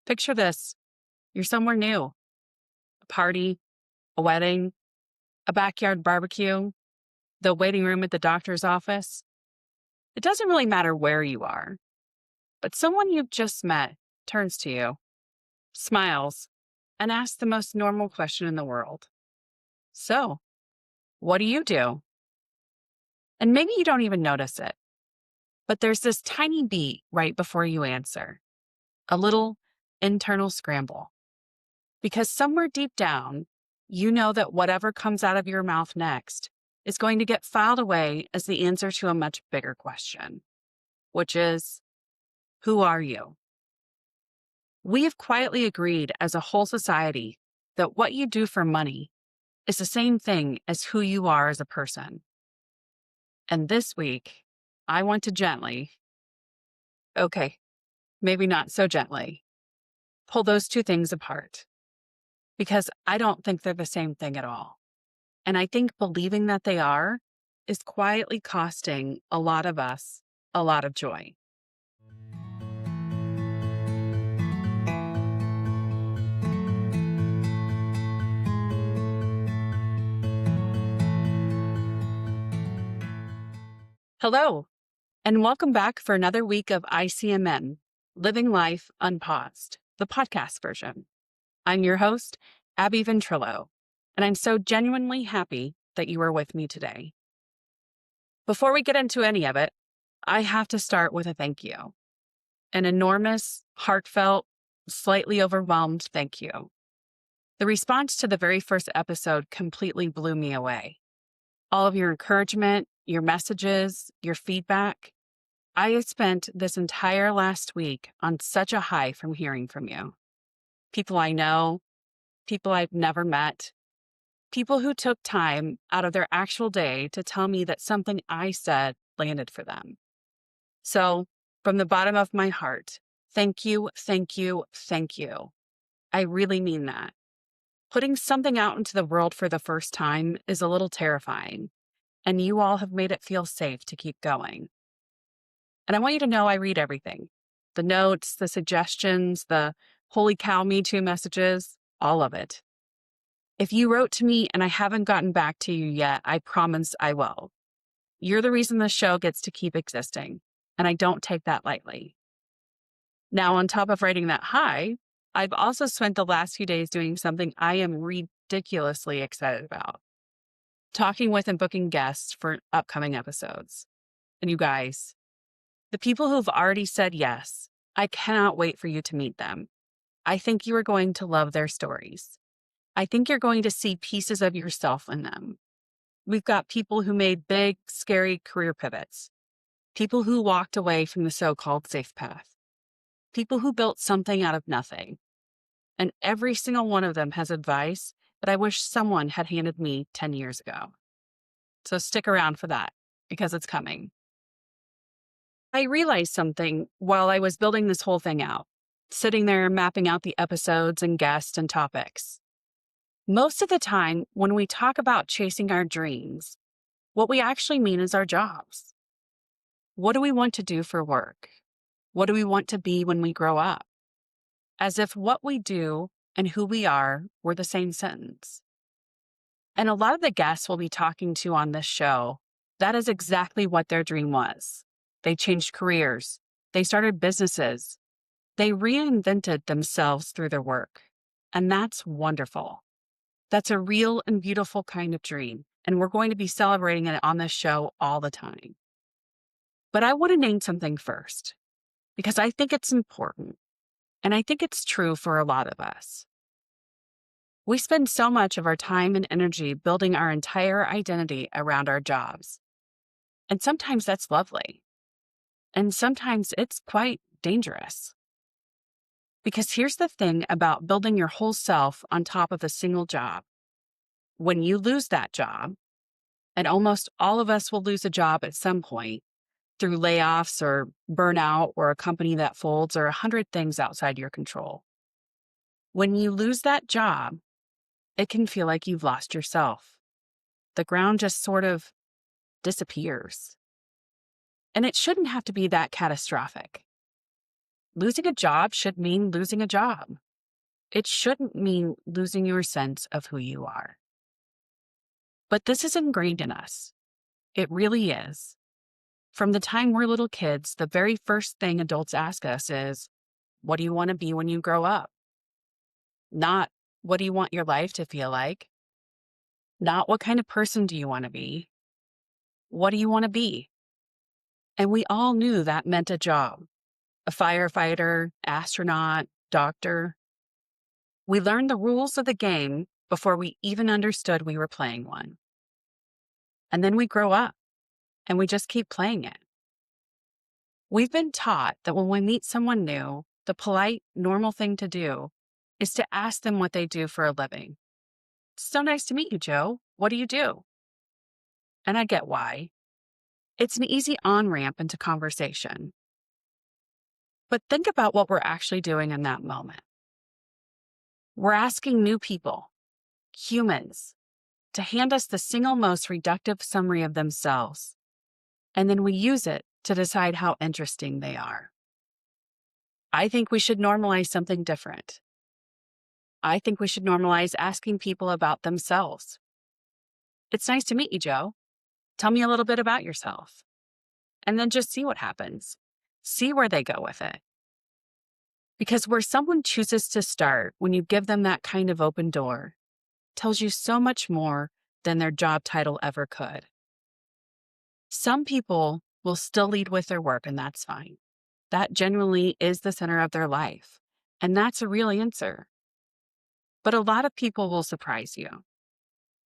Picture this. You're somewhere new, a party, a wedding, a backyard barbecue, the waiting room at the doctor's office. It doesn't really matter where you are, but someone you've just met turns to you, smiles, and asks the most normal question in the world. So, what do you do? And maybe you don't even notice it, but there's this tiny beat right before you answer, a little internal scramble. Because somewhere deep down, you know that whatever comes out of your mouth next is going to get filed away as the answer to a much bigger question, which is, who are you? We have quietly agreed as a whole society that what you do for money is the same thing as who you are as a person. And this week, I want to gently, okay, maybe not so gently, pull those two things apart because I don't think they're the same thing at all. And I think believing that they are is quietly costing a lot of us a lot of joy. Hello, and welcome back for another week of ICMM, Living Life Unpaused, the podcast version. I'm your host, Abby Ventrilo, and I'm so genuinely happy that you are with me today. Before we get into any of it, I have to start with a thank you. An enormous, heartfelt, slightly overwhelmed thank you. The response to the very first episode completely blew me away. All of your encouragement, your messages, your feedback. I have spent this entire last week on such a high from hearing from you. People I know, people I've never met, people who took time out of their actual day to tell me that something I said landed for them. So, from the bottom of my heart, thank you, thank you, thank you. I really mean that. Putting something out into the world for the first time is a little terrifying, and you all have made it feel safe to keep going. And I want you to know I read everything. The notes, the suggestions, the holy cow me too messages, all of it. If you wrote to me and I haven't gotten back to you yet, I promise I will. You're the reason the show gets to keep existing, and I don't take that lightly. Now, on top of writing that high, I've also spent the last few days doing something I am ridiculously excited about. Talking with and booking guests for upcoming episodes. And you guys, the people who've already said yes, I cannot wait for you to meet them. I think you are going to love their stories. I think you're going to see pieces of yourself in them. We've got people who made big, scary career pivots. People who walked away from the so-called safe path. People who built something out of nothing. And every single one of them has advice that I wish someone had handed me 10 years ago. So stick around for that, because it's coming. I realized something while I was building this whole thing out, sitting there mapping out the episodes and guests and topics. Most of the time, when we talk about chasing our dreams, what we actually mean is our jobs. What do we want to do for work? What do we want to be when we grow up? As if what we do and who we are were the same sentence. And a lot of the guests we'll be talking to on this show, that is exactly what their dream was. They changed careers. They started businesses. They reinvented themselves through their work. And that's wonderful. That's a real and beautiful kind of dream. And we're going to be celebrating it on this show all the time. But I want to name something first, because I think it's important. And I think it's true for a lot of us. We spend so much of our time and energy building our entire identity around our jobs. And sometimes that's lovely. And sometimes it's quite dangerous. Because here's the thing about building your whole self on top of a single job. When you lose that job, and almost all of us will lose a job at some point through layoffs or burnout or a company that folds or 100 things outside your control. When you lose that job, it can feel like you've lost yourself. The ground just sort of disappears. And it shouldn't have to be that catastrophic. Losing a job should mean losing a job. It shouldn't mean losing your sense of who you are. But this is ingrained in us. It really is. From the time we're little kids, the very first thing adults ask us is, what do you want to be when you grow up? Not, what do you want your life to feel like? Not, what kind of person do you want to be? What do you want to be? And we all knew that meant a job: a firefighter, astronaut, doctor. We learned the rules of the game before we even understood we were playing one. And then we grow up and we just keep playing it. We've been taught that when we meet someone new, the polite, normal thing to do is to ask them what they do for a living. So nice to meet you, Joe. What do you do? And I get why. It's an easy on-ramp into conversation. But think about what we're actually doing in that moment. We're asking new people, humans, to hand us the single most reductive summary of themselves, and then we use it to decide how interesting they are. I think we should normalize something different. I think we should normalize asking people about themselves. It's nice to meet you, Joe. Tell me a little bit about yourself. And then just see what happens. See where they go with it. Because where someone chooses to start when you give them that kind of open door tells you so much more than their job title ever could. Some people will still lead with their work, and that's fine. That genuinely is the center of their life, and that's a real answer. But a lot of people will surprise you.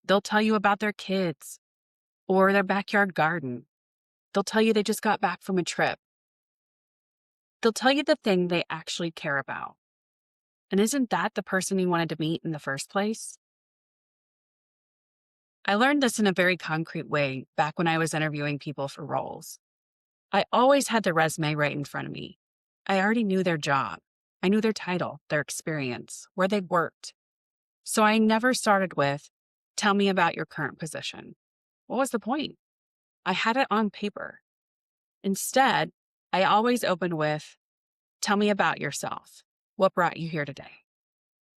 They'll tell you about their kids or their backyard garden. They'll tell you they just got back from a trip. They'll tell you the thing they actually care about. And isn't that the person you wanted to meet in the first place? I learned this in a very concrete way back when I was interviewing people for roles. I always had their resume right in front of me. I already knew their job. I knew their title, their experience, where they worked. So I never started with, tell me about your current position. What was the point? I had it on paper. Instead, I always opened with, tell me about yourself. What brought you here today?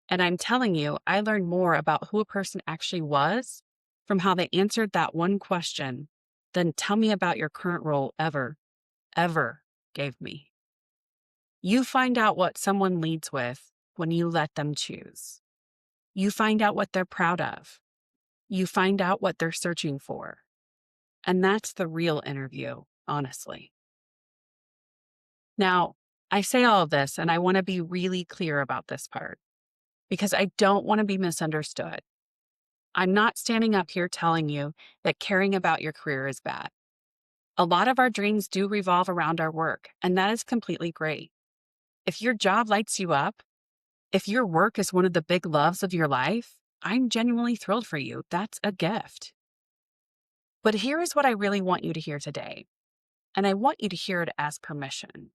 And I'm telling you, I learned more about who a person actually was from how they answered that one question than tell me about your current role ever gave me. You find out what someone leads with when you let them choose. You find out what they're proud of. You find out what they're searching for. And that's the real interview, honestly. Now, I say all of this, and I want to be really clear about this part, because I don't want to be misunderstood. I'm not standing up here telling you that caring about your career is bad. A lot of our dreams do revolve around our work, and that is completely great. If your job lights you up, if your work is one of the big loves of your life, I'm genuinely thrilled for you. That's a gift. But here is what I really want you to hear today, and I want you to hear it as permission.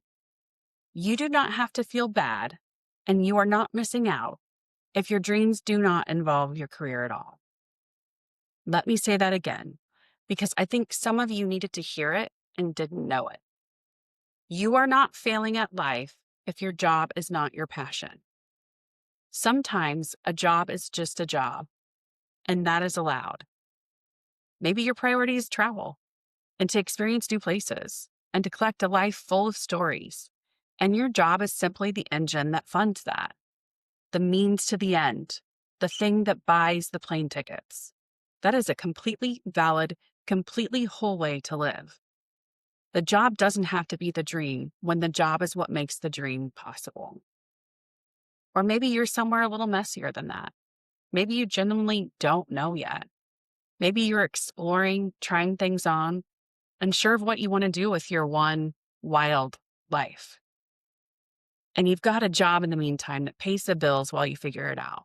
You do not have to feel bad, and you are not missing out if your dreams do not involve your career at all. Let me say that again, because I think some of you needed to hear it and didn't know it. You are not failing at life if your job is not your passion. Sometimes a job is just a job, and that is allowed. Maybe your priority is travel and to experience new places and to collect a life full of stories. And your job is simply the engine that funds that, the means to the end, the thing that buys the plane tickets. That is a completely valid, completely whole way to live. The job doesn't have to be the dream when the job is what makes the dream possible. Or maybe you're somewhere a little messier than that. Maybe you genuinely don't know yet. Maybe you're exploring, trying things on, unsure of what you want to do with your one wild life. And you've got a job in the meantime that pays the bills while you figure it out.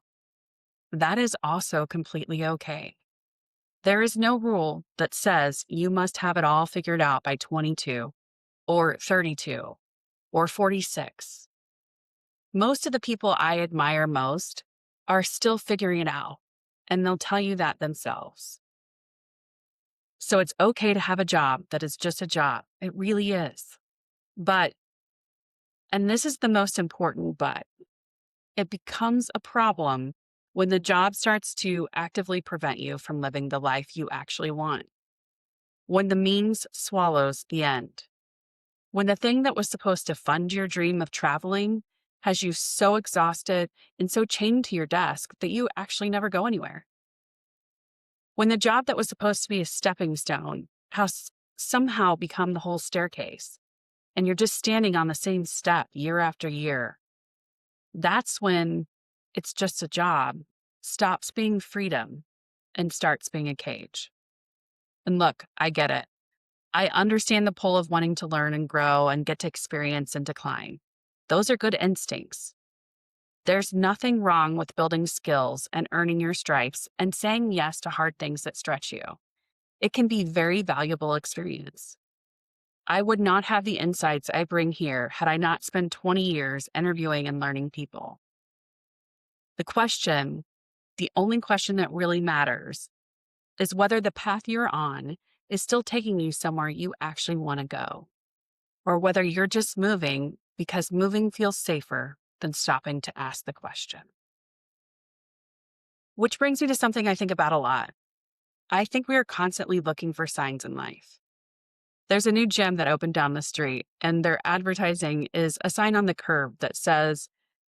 That is also completely okay. There is no rule that says you must have it all figured out by 22 or 32 or 46. Most of the people I admire most are still figuring it out, and they'll tell you that themselves. So it's okay to have a job that is just a job. It really is. But And this is the most important, but it becomes a problem when the job starts to actively prevent you from living the life you actually want. When the means swallows the end. When the thing that was supposed to fund your dream of traveling has you so exhausted and so chained to your desk that you actually never go anywhere. When the job that was supposed to be a stepping stone has somehow become the whole staircase, and you're just standing on the same step year after year, that's when it's just a job, stops being freedom, and starts being a cage. And look, I get it. I understand the pull of wanting to learn and grow and get to experience and decline. Those are good instincts. There's nothing wrong with building skills and earning your stripes and saying yes to hard things that stretch you. It can be very valuable experience. I would not have the insights I bring here had I not spent 20 years interviewing and learning people. The only question that really matters is whether the path you're on is still taking you somewhere you actually want to go, or whether you're just moving because moving feels safer than stopping to ask the question. Which brings me to something I think about a lot. I think we are constantly looking for signs in life. There's a new gym that opened down the street, and their advertising is a sign on the curb that says,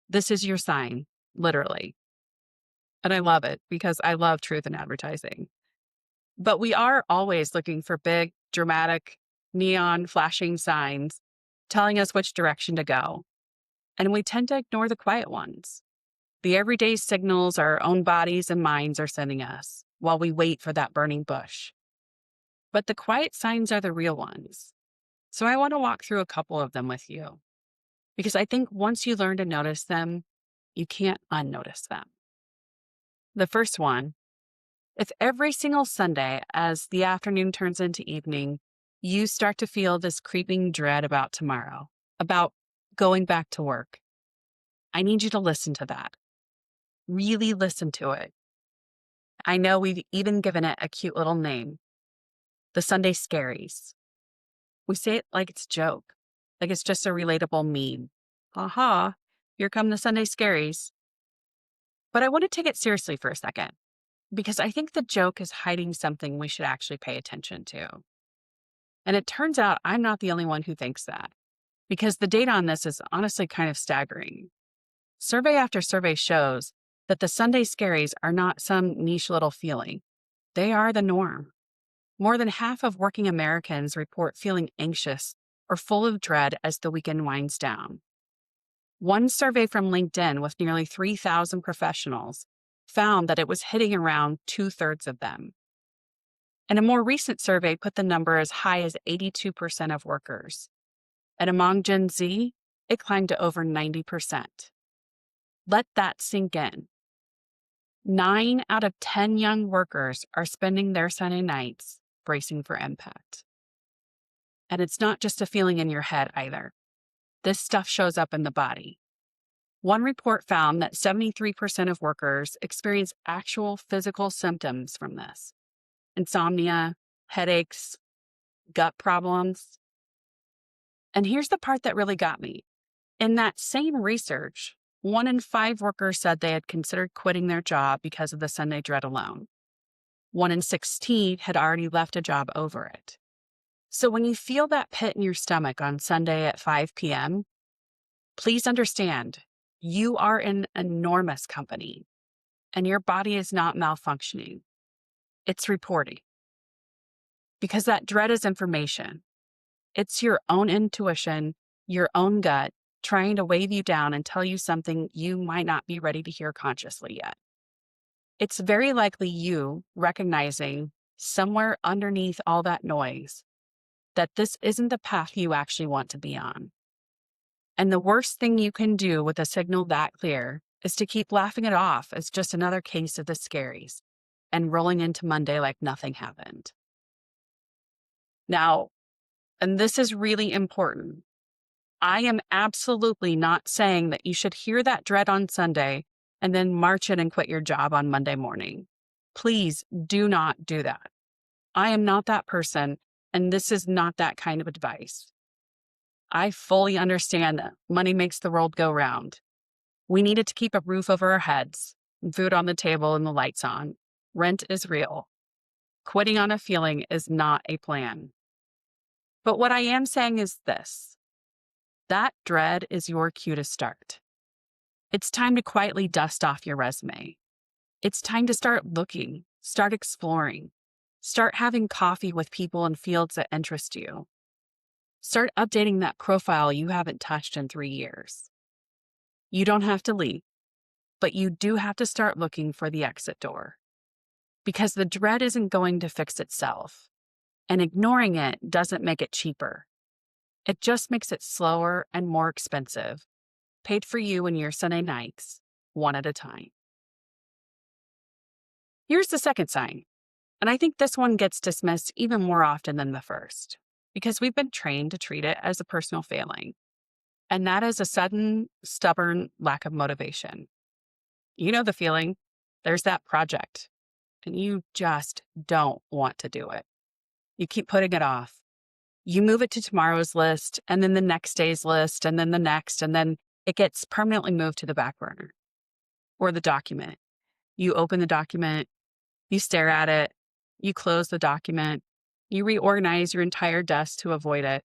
"This is your sign," literally. And I love it because I love truth in advertising. But we are always looking for big, dramatic, neon flashing signs telling us which direction to go. And we tend to ignore the quiet ones, the everyday signals our own bodies and minds are sending us while we wait for that burning bush. But the quiet signs are the real ones. So I want to walk through a couple of them with you, because I think once you learn to notice them, you can't unnotice them. The first one, if every single Sunday as the afternoon turns into evening, you start to feel this creeping dread about tomorrow, about going back to work, I need you to listen to that. Really listen to it. I know we've even given it a cute little name, the Sunday Scaries. We say it like it's a joke, like it's just a relatable meme. Aha, here come the Sunday Scaries. But I want to take it seriously for a second, because I think the joke is hiding something we should actually pay attention to. And it turns out I'm not the only one who thinks that, because the data on this is honestly kind of staggering. Survey after survey shows that the Sunday Scaries are not some niche little feeling. They are the norm. More than half of working Americans report feeling anxious or full of dread as the weekend winds down. One survey from LinkedIn with nearly 3,000 professionals found that it was hitting around 2/3 of them. And a more recent survey put the number as high as 82% of workers. And among Gen Z, it climbed to over 90%. Let that sink in. 9 out of 10 young workers are spending their Sunday nights bracing for impact. And it's not just a feeling in your head either. This stuff shows up in the body. One report found that 73% of workers experience actual physical symptoms from this: insomnia, headaches, gut problems. And here's the part that really got me. In that same research, 1 in 5 workers said they had considered quitting their job because of the Sunday dread alone. 1 in 16 had already left a job over it. So when you feel that pit in your stomach on Sunday at 5 p.m., please understand you are an enormous company and your body is not malfunctioning. It's reporting. Because that dread is information. It's your own intuition, your own gut, trying to wave you down and tell you something you might not be ready to hear consciously yet. It's very likely you recognizing somewhere underneath all that noise that this isn't the path you actually want to be on. And the worst thing you can do with a signal that clear is to keep laughing it off as just another case of the scaries and rolling into Monday like nothing happened. Now, and this is really important, I am absolutely not saying that you should hear that dread on Sunday and then march in and quit your job on Monday morning. Please do not do that. I am not that person, and this is not that kind of advice. I fully understand that money makes the world go round. We needed to keep a roof over our heads, food on the table, and the lights on. Rent is real. Quitting on a feeling is not a plan. But what I am saying is this: that dread is your cue to start. It's time to quietly dust off your resume. It's time to start looking, start exploring, start having coffee with people in fields that interest you. Start updating that profile you haven't touched in 3 years. You don't have to leave, but you do have to start looking for the exit door. Because the dread isn't going to fix itself, and ignoring it doesn't make it cheaper. It just makes it slower and more expensive, paid for you and your Sunday nights, one at a time. Here's the second sign, and I think this one gets dismissed even more often than the first, because we've been trained to treat it as a personal failing, and that is a sudden, stubborn lack of motivation. You know the feeling. There's that project, and you just don't want to do it. You keep putting it off. You move it to tomorrow's list, and then the next day's list, and then the next, and then it gets permanently moved to the back burner. Or the document. You open the document, you stare at it, you close the document, you reorganize your entire desk to avoid it.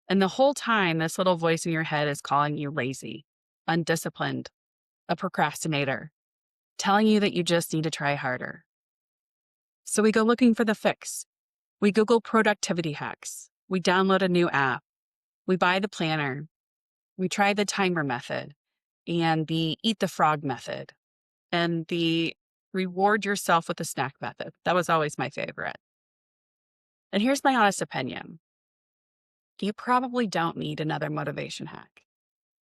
And the whole time, this little voice in your head is calling you lazy, undisciplined, a procrastinator, telling you that you just need to try harder. So we go looking for the fix. We Google productivity hacks. We download a new app. We buy the planner. We try the timer method and the eat the frog method and the reward yourself with a snack method. That was always my favorite. And here's my honest opinion. You probably don't need another motivation hack.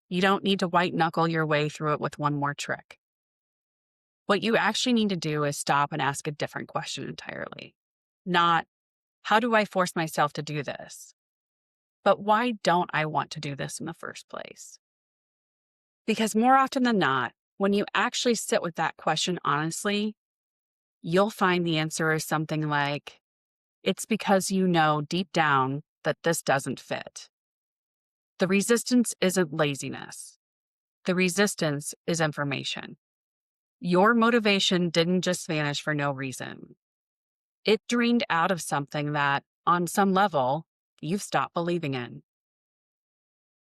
You don't need to white knuckle your way through it with one more trick. What you actually need to do is stop and ask a different question entirely. Not, how do I force myself to do this? But why don't I want to do this in the first place? Because more often than not, when you actually sit with that question honestly, you'll find the answer is something like, it's because you know deep down that this doesn't fit. The resistance isn't laziness. The resistance is information. Your motivation didn't just vanish for no reason. It drained out of something that, on some level, you've stopped believing in.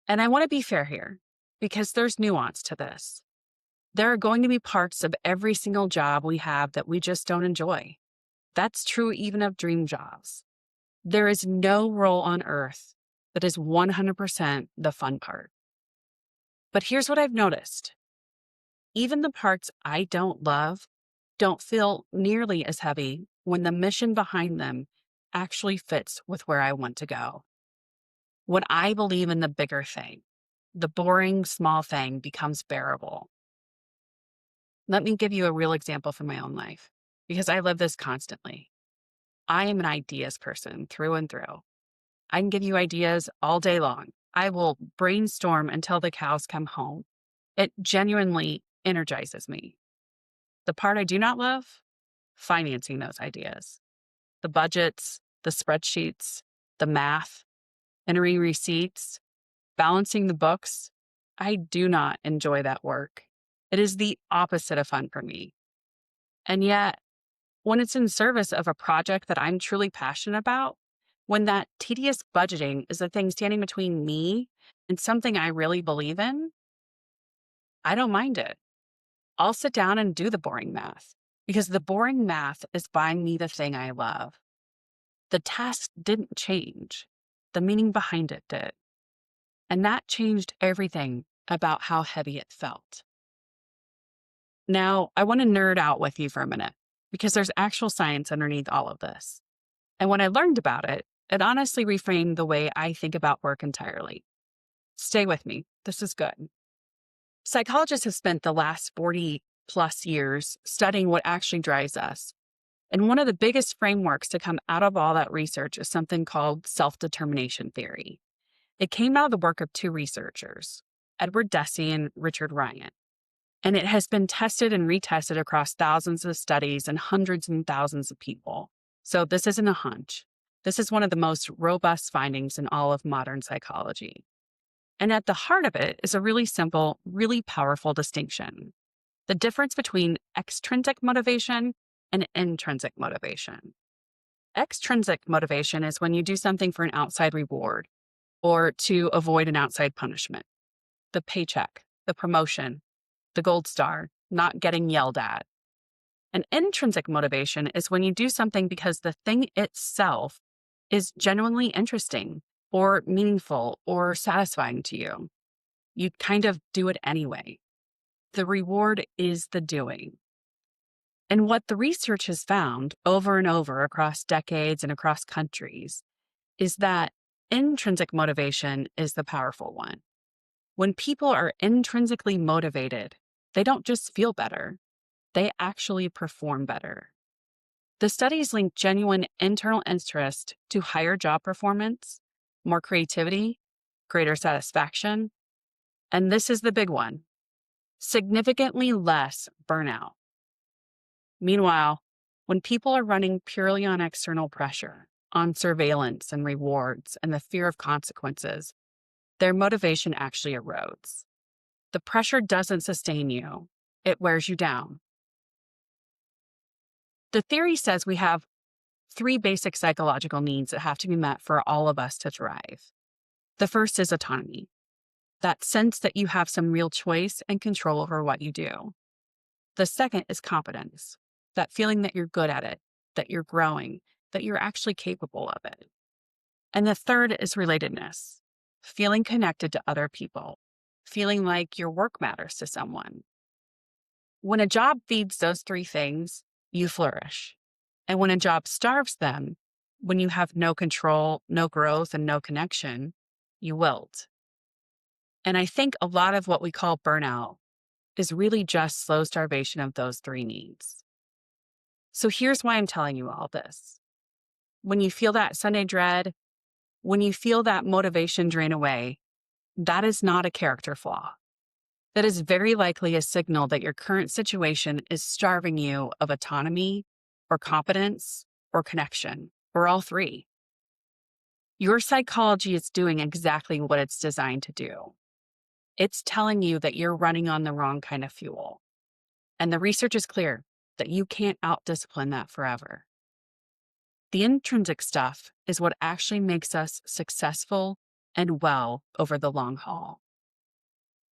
And I want to be fair here, because there's nuance to this. There are going to be parts of every single job we have that we just don't enjoy. That's true even of dream jobs. There is no role on earth that is 100% the fun part. But here's what I've noticed. Even the parts I don't love don't feel nearly as heavy when the mission behind them actually fits with where I want to go. When I believe in the bigger thing, the boring small thing becomes bearable. Let me give you a real example from my own life, because I live this constantly. I am an ideas person through and through. I can give you ideas all day long. I will brainstorm until the cows come home. It genuinely energizes me. The part I do not love, financing those ideas. The budgets, the spreadsheets, the math, entering receipts, balancing the books. I do not enjoy that work. It is the opposite of fun for me. And yet, when it's in service of a project that I'm truly passionate about, when that tedious budgeting is the thing standing between me and something I really believe in, I don't mind it. I'll sit down and do the boring math, because the boring math is buying me the thing I love. The task didn't change. The meaning behind it did. And that changed everything about how heavy it felt. Now, I want to nerd out with you for a minute, because there's actual science underneath all of this. And when I learned about it, it honestly reframed the way I think about work entirely. Stay with me. This is good. Psychologists have spent the last 40 plus years studying what actually drives us. And one of the biggest frameworks to come out of all that research is something called self-determination theory. It came out of the work of two researchers, Edward Deci and Richard Ryan. And it has been tested and retested across thousands of studies and hundreds and thousands of people. So this isn't a hunch. This is one of the most robust findings in all of modern psychology. And at the heart of it is a really simple, really powerful distinction: the difference between extrinsic motivation and intrinsic motivation. Extrinsic motivation is when you do something for an outside reward or to avoid an outside punishment. The paycheck, the promotion, the gold star, not getting yelled at. And intrinsic motivation is when you do something because the thing itself is genuinely interesting or meaningful or satisfying to you. You kind of do it anyway. The reward is the doing. And what the research has found over and over across decades and across countries is that intrinsic motivation is the powerful one. When people are intrinsically motivated, they don't just feel better, they actually perform better. The studies link genuine internal interest to higher job performance, more creativity, greater satisfaction, and this is the big one: significantly less burnout. Meanwhile, when people are running purely on external pressure, on surveillance and rewards and the fear of consequences, their motivation actually erodes. The pressure doesn't sustain you, it wears you down. The theory says we have 3 basic psychological needs that have to be met for all of us to thrive. The first is autonomy, that sense that you have some real choice and control over what you do. The second is competence, that feeling that you're good at it, that you're growing, that you're actually capable of it. And the third is relatedness, feeling connected to other people, feeling like your work matters to someone. When a job feeds those 3 things, you flourish. And when a job starves them, when you have no control, no growth, and no connection, you wilt. And I think a lot of what we call burnout is really just slow starvation of those 3 needs. So here's why I'm telling you all this. When you feel that Sunday dread, when you feel that motivation drain away, that is not a character flaw. That is very likely a signal that your current situation is starving you of autonomy or competence or connection, or all 3. Your psychology is doing exactly what it's designed to do. It's telling you that you're running on the wrong kind of fuel. And the research is clear that you can't out-discipline that forever. The intrinsic stuff is what actually makes us successful and well over the long haul.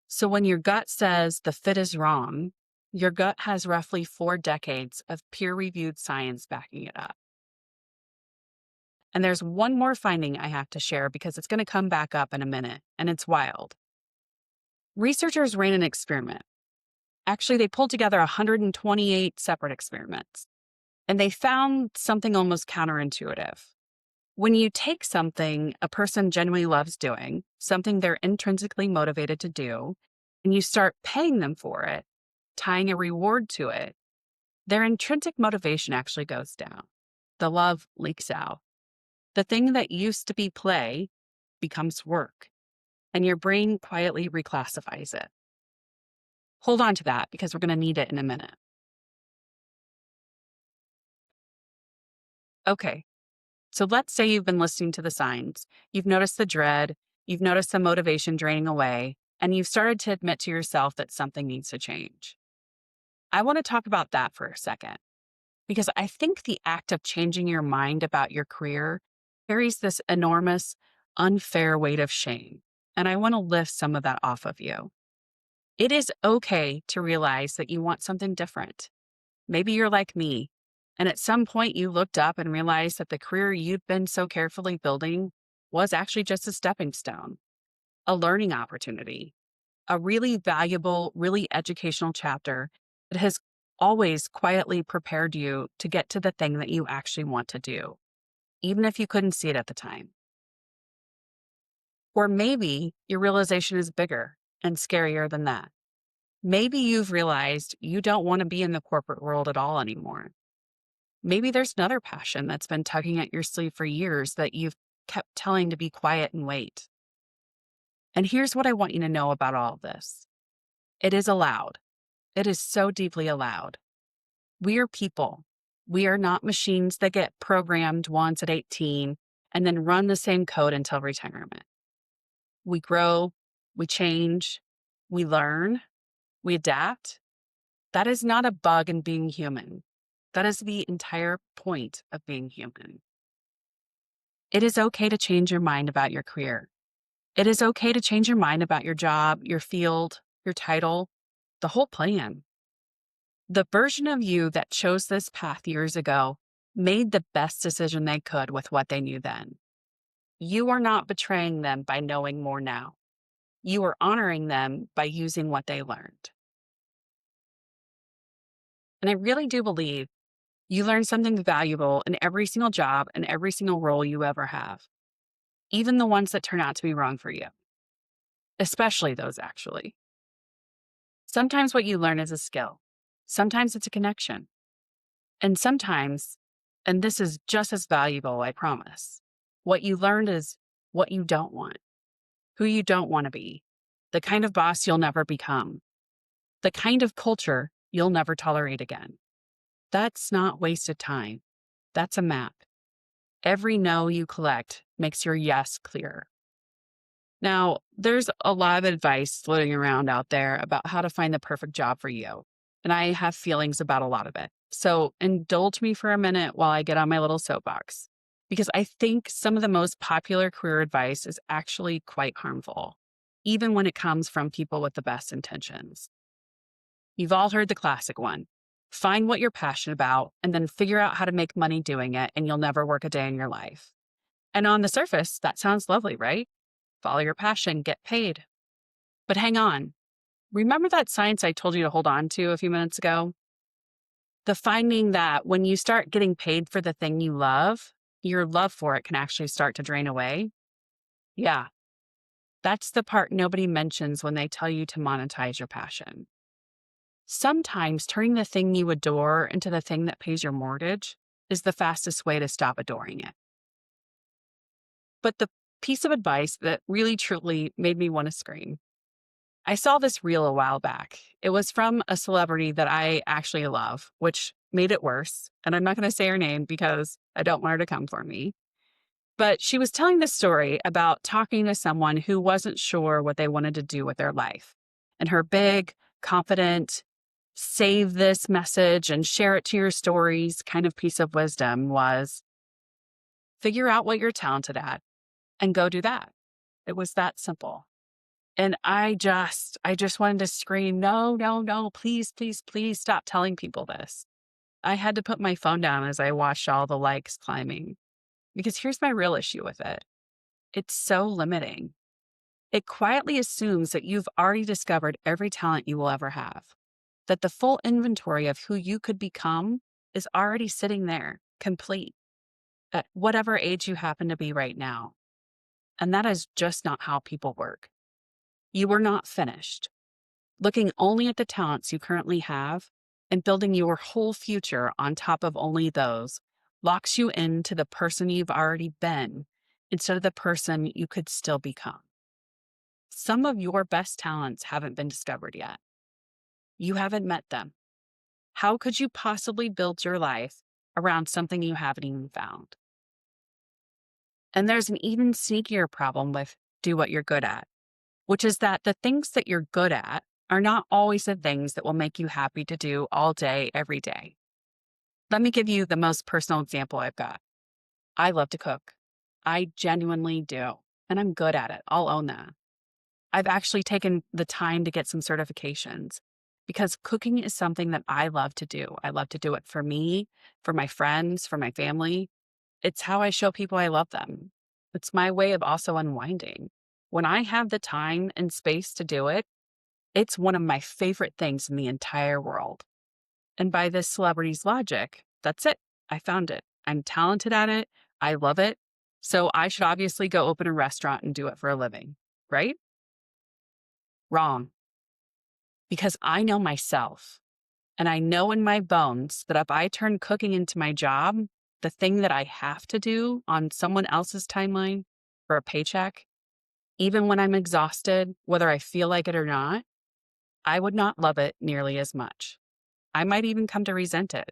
So when your gut says the fit is wrong, your gut has roughly 4 decades of peer-reviewed science backing it up. And there's one more finding I have to share because it's going to come back up in a minute, and it's wild. Researchers ran an experiment. Actually, they pulled together 128 separate experiments, and they found something almost counterintuitive. When you take something a person genuinely loves doing, something they're intrinsically motivated to do, and you start paying them for it, tying a reward to it, their intrinsic motivation actually goes down. The love leaks out. The thing that used to be play becomes work, and your brain quietly reclassifies it. Hold on to that because we're going to need it in a minute. Okay. So let's say you've been listening to the signs. You've noticed the dread, you've noticed the motivation draining away, and you've started to admit to yourself that something needs to change. I want to talk about that for a second, because I think the act of changing your mind about your career carries this enormous, unfair weight of shame, and I want to lift some of that off of you. It is okay to realize that you want something different. Maybe you're like me, and at some point you looked up and realized that the career you'd been so carefully building was actually just a stepping stone, a learning opportunity, a really valuable, really educational chapter that has always quietly prepared you to get to the thing that you actually want to do, even if you couldn't see it at the time. Or maybe your realization is bigger and scarier than that. Maybe you've realized you don't want to be in the corporate world at all anymore. Maybe there's another passion that's been tugging at your sleeve for years that you've kept telling to be quiet and wait. And here's what I want you to know about all of this. It is allowed. It is so deeply allowed. We are people. We are not machines that get programmed once at 18 and then run the same code until retirement. We grow, we change, we learn, we adapt. That is not a bug in being human. That is the entire point of being human. It is okay to change your mind about your career. It is okay to change your mind about your job, your field, your title, the whole plan. The version of you that chose this path years ago made the best decision they could with what they knew then. You are not betraying them by knowing more now. You are honoring them by using what they learned. And I really do believe you learn something valuable in every single job and every single role you ever have, even the ones that turn out to be wrong for you, especially those actually. Sometimes what you learn is a skill. Sometimes it's a connection. And sometimes, and this is just as valuable, I promise, what you learned is what you don't want, who you don't want to be, the kind of boss you'll never become, the kind of culture you'll never tolerate again. That's not wasted time. That's a map. Every no you collect makes your yes clearer. Now, there's a lot of advice floating around out there about how to find the perfect job for you. And I have feelings about a lot of it. So indulge me for a minute while I get on my little soapbox, because I think some of the most popular career advice is actually quite harmful, even when it comes from people with the best intentions. You've all heard the classic one. Find what you're passionate about and then figure out how to make money doing it, and you'll never work a day in your life. And on the surface, that sounds lovely, right? Follow your passion, get paid. But hang on. Remember that science I told you to hold on to a few minutes ago? The finding that when you start getting paid for the thing you love, your love for it can actually start to drain away. Yeah, that's the part nobody mentions when they tell you to monetize your passion. Sometimes turning the thing you adore into the thing that pays your mortgage is the fastest way to stop adoring it. But the piece of advice that really truly made me want to scream. I saw this reel a while back. It was from a celebrity that I actually love, which made it worse. And I'm not going to say her name because I don't want her to come for me. But she was telling this story about talking to someone who wasn't sure what they wanted to do with their life. And her big, confident, save this message and share it to your stories kind of piece of wisdom was figure out what you're talented at and go do that. It was that simple. And I just wanted to scream, no, no, no, please, please, please stop telling people this. I had to put my phone down as I watched all the likes climbing, because here's my real issue with it. It's so limiting. It quietly assumes that you've already discovered every talent you will ever have, that the full inventory of who you could become is already sitting there, complete, at whatever age you happen to be right now. And that is just not how people work. You are not finished. Looking only at the talents you currently have and building your whole future on top of only those locks you into the person you've already been instead of the person you could still become. Some of your best talents haven't been discovered yet. You haven't met them. How could you possibly build your life around something you haven't even found? And there's an even sneakier problem with do what you're good at, which is that the things that you're good at are not always the things that will make you happy to do all day, every day. Let me give you the most personal example I've got. I love to cook. I genuinely do, and I'm good at it. I'll own that. I've actually taken the time to get some certifications because cooking is something that I love to do. I love to do it for me, for my friends, for my family. It's how I show people I love them. It's my way of also unwinding. When I have the time and space to do it, it's one of my favorite things in the entire world. And by this celebrity's logic, that's it. I found it. I'm talented at it. I love it. So I should obviously go open a restaurant and do it for a living, right? Wrong. Because I know myself and I know in my bones that if I turn cooking into my job, the thing that I have to do on someone else's timeline for a paycheck, even when I'm exhausted, whether I feel like it or not, I would not love it nearly as much. I might even come to resent it.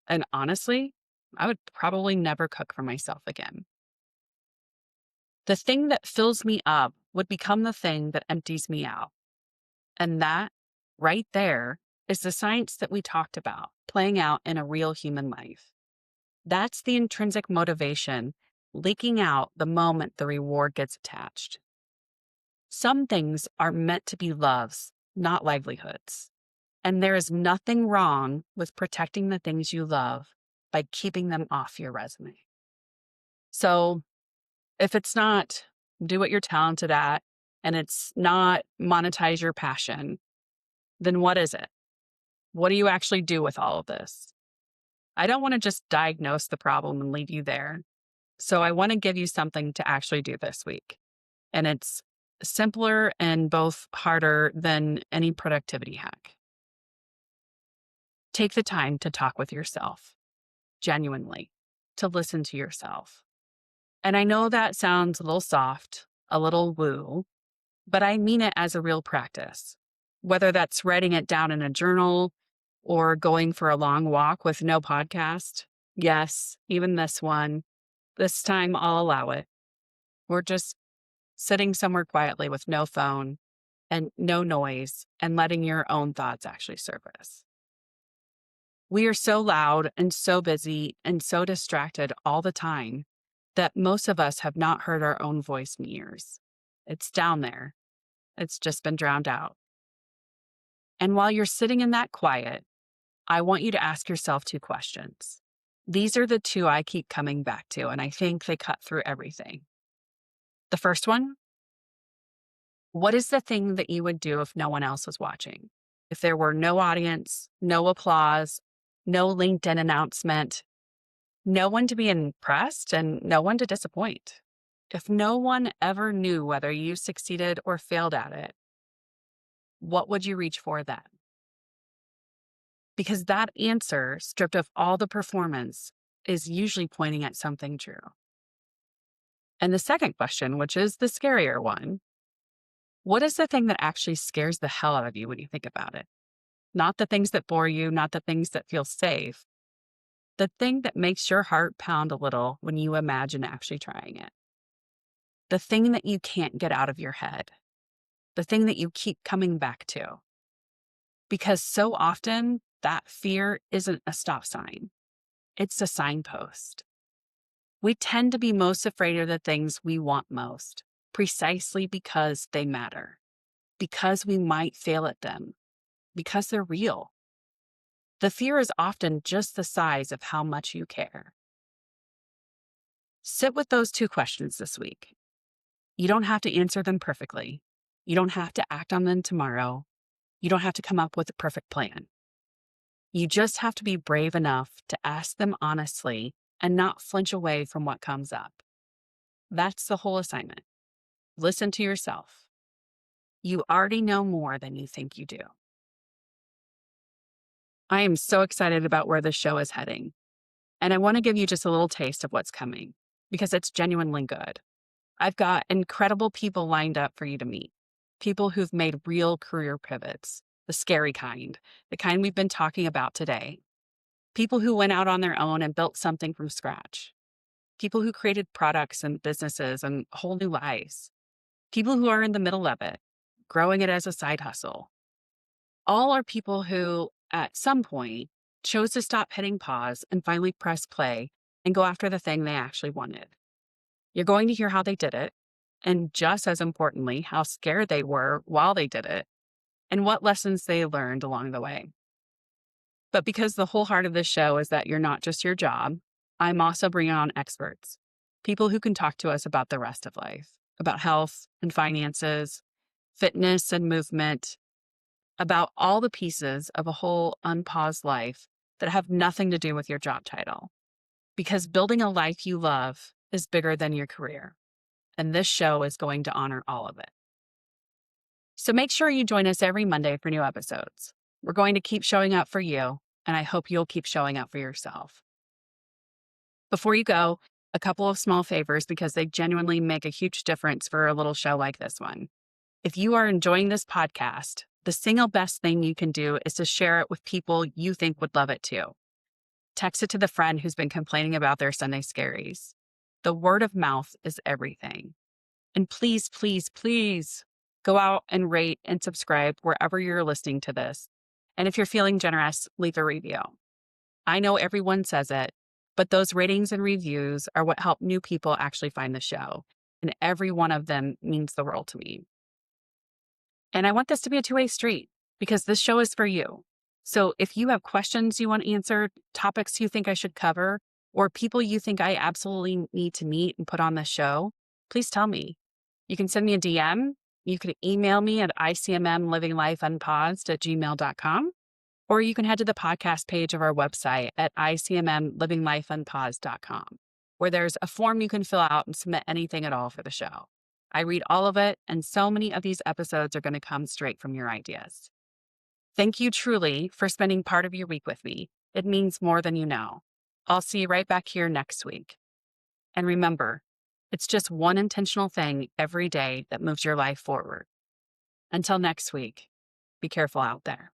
And honestly, I would probably never cook for myself again. The thing that fills me up would become the thing that empties me out. And that right there is the science that we talked about playing out in a real human life. That's the intrinsic motivation leaking out the moment the reward gets attached. Some things are meant to be loves, not livelihoods. And there is nothing wrong with protecting the things you love by keeping them off your resume. So if it's not do what you're talented at and it's not monetize your passion, then what is it? What do you actually do with all of this? I don't want to just diagnose the problem and leave you there. So I want to give you something to actually do this week. And it's simpler and both harder than any productivity hack. Take the time to talk with yourself, genuinely, to listen to yourself. And I know that sounds a little soft, a little woo, but I mean it as a real practice. Whether that's writing it down in a journal or going for a long walk with no podcast. Yes, even this one. This time I'll allow it. We're just sitting somewhere quietly with no phone and no noise and letting your own thoughts actually surface. We are so loud and so busy and so distracted all the time that most of us have not heard our own voice in years. It's down there. It's just been drowned out. And while you're sitting in that quiet, I want you to ask yourself 2 questions. These are the 2 I keep coming back to, and I think they cut through everything. The first one, what is the thing that you would do if no one else was watching? If there were no audience, no applause, no LinkedIn announcement, no one to be impressed and no one to disappoint. If no one ever knew whether you succeeded or failed at it, what would you reach for then? Because that answer, stripped of all the performance, is usually pointing at something true. And the second question, which is the scarier one, what is the thing that actually scares the hell out of you when you think about it? Not the things that bore you, not the things that feel safe. The thing that makes your heart pound a little when you imagine actually trying it. The thing that you can't get out of your head. The thing that you keep coming back to. Because so often that fear isn't a stop sign. It's a signpost. We tend to be most afraid of the things we want most, precisely because they matter, because we might fail at them, because they're real. The fear is often just the size of how much you care. Sit with those 2 questions this week. You don't have to answer them perfectly. You don't have to act on them tomorrow. You don't have to come up with a perfect plan. You just have to be brave enough to ask them honestly and not flinch away from what comes up. That's the whole assignment. Listen to yourself. You already know more than you think you do. I am so excited about where this show is heading. And I want to give you just a little taste of what's coming because it's genuinely good. I've got incredible people lined up for you to meet. People who've made real career pivots, the scary kind, the kind we've been talking about today. People who went out on their own and built something from scratch. People who created products and businesses and whole new lives. People who are in the middle of it, growing it as a side hustle. All are people who, at some point, chose to stop hitting pause and finally press play and go after the thing they actually wanted. You're going to hear how they did it, and just as importantly, how scared they were while they did it, and what lessons they learned along the way. But because the whole heart of this show is that you're not just your job, I'm also bringing on experts, people who can talk to us about the rest of life, about health and finances, fitness and movement, about all the pieces of a whole unpaused life that have nothing to do with your job title. Because building a life you love is bigger than your career, and this show is going to honor all of it. So make sure you join us every Monday for new episodes. We're going to keep showing up for you, and I hope you'll keep showing up for yourself. Before you go, a couple of small favors because they genuinely make a huge difference for a little show like this one. If you are enjoying this podcast, the single best thing you can do is to share it with people you think would love it too. Text it to the friend who's been complaining about their Sunday scaries. The word of mouth is everything. And please, please, please go out and rate and subscribe wherever you're listening to this. And if you're feeling generous, leave a review. I know everyone says it, but those ratings and reviews are what help new people actually find the show. And every one of them means the world to me. And I want this to be a two-way street because this show is for you. So if you have questions you want answered, topics you think I should cover, or people you think I absolutely need to meet and put on the show, please tell me. You can send me a DM. You can email me at icmlivingLifeUnpaused@gmail.com, or you can head to the podcast page of our website at icmlivingLifeUnpaused.com, where there's a form you can fill out and submit anything at all for the show. I read all of it, and so many of these episodes are going to come straight from your ideas. Thank you truly for spending part of your week with me. It means more than you know. I'll see you right back here next week. And remember, it's just one intentional thing every day that moves your life forward. Until next week, be careful out there.